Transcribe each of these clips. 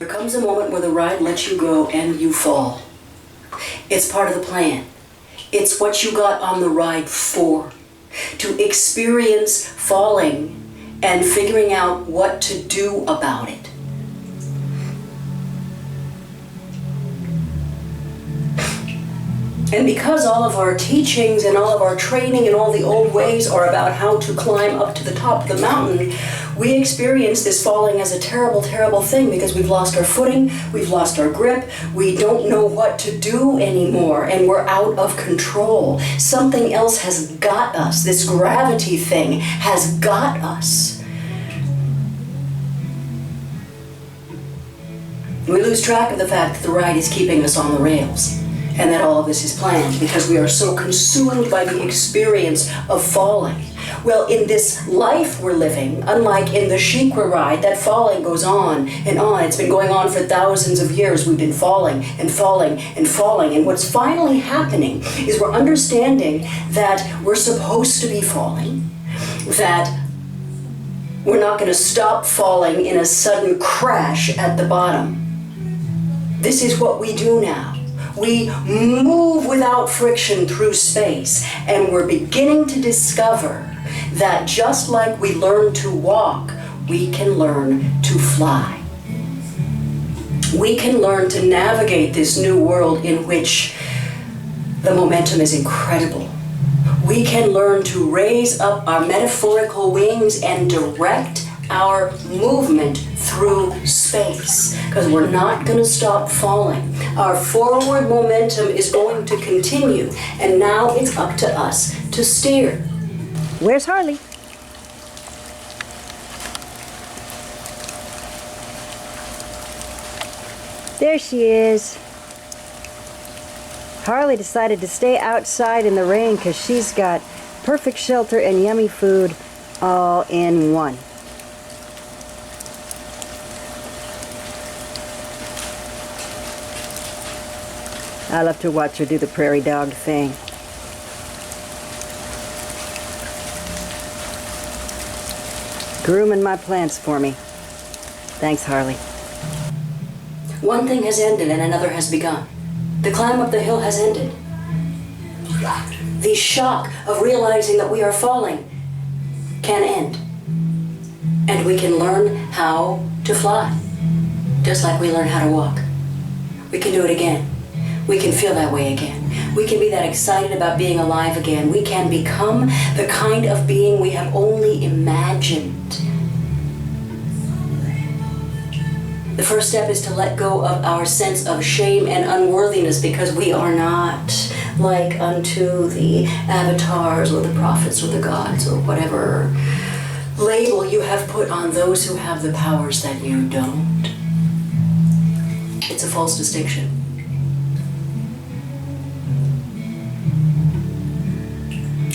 There comes a moment where the ride lets you go and you fall. It's part of the plan. It's what you got on the ride for. To experience falling and figuring out what to do about it. And because all of our teachings and all of our training and all the old ways are about how to climb up to the top of the mountain, we experience this falling as a terrible, terrible thing because we've lost our footing, we've lost our grip, we don't know what to do anymore, and we're out of control. Something else has got us. This gravity thing has got us. We lose track of the fact that the ride is keeping us on the rails. And that all of this is planned because we are so consumed by the experience of falling. Well, in this life we're living, unlike in the Shikra ride, that falling goes on and on. It's been going on for thousands of years. We've been falling and falling and falling. And what's finally happening is we're understanding that we're supposed to be falling, that we're not going to stop falling in a sudden crash at the bottom. This is what we do now. We move without friction through space, and we're beginning to discover that just like we learn to walk, we can learn to fly. We can learn to navigate this new world in which the momentum is incredible. We can learn to raise up our metaphorical wings and direct our movement through space, because we're not going to stop falling. Our forward momentum is going to continue, and now it's up to us to steer. Where's Harley? There she is. Harley decided to stay outside in the rain because she's got perfect shelter and yummy food all in one. I love to watch her do the prairie dog thing. Grooming my plants for me. Thanks, Harley. One thing has ended and another has begun. The climb up the hill has ended. The shock of realizing that we are falling can end. And we can learn how to fly, just like we learn how to walk. We can do it again. We can feel that way again. We can be that excited about being alive again. We can become the kind of being we have only imagined. The first step is to let go of our sense of shame and unworthiness, because we are not like unto the avatars or the prophets or the gods or whatever label you have put on those who have the powers that you don't. It's a false distinction.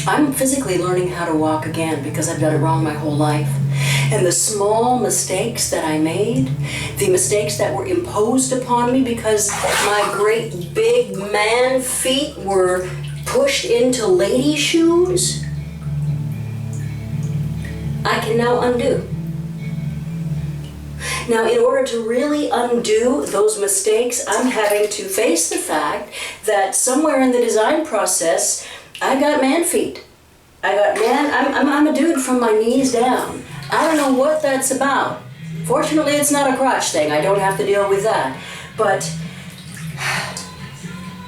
I'm physically learning how to walk again because I've done it wrong my whole life. And the small mistakes that I made, the mistakes that were imposed upon me because my great big man feet were pushed into lady shoes, I can now undo. Now, in order to really undo those mistakes, I'm having to face the fact that somewhere in the design process, I got man feet. I'm a dude from my knees down. I don't know what that's about. Fortunately, it's not a crotch thing. I don't have to deal with that. But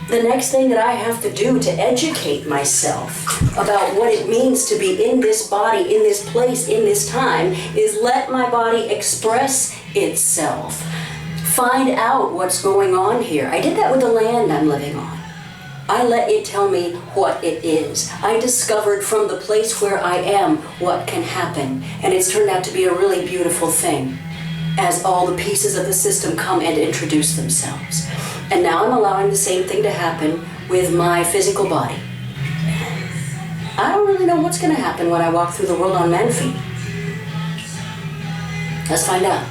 the next thing that I have to do to educate myself about what it means to be in this body, in this place, in this time, is let my body express itself. Find out what's going on here. I did that with the land I'm living on. I let it tell me what it is. I discovered from the place where I am what can happen, and it's turned out to be a really beautiful thing as all the pieces of the system come and introduce themselves. And now I'm allowing the same thing to happen with my physical body. I don't really know what's going to happen when I walk through the world on man feet. Let's find out.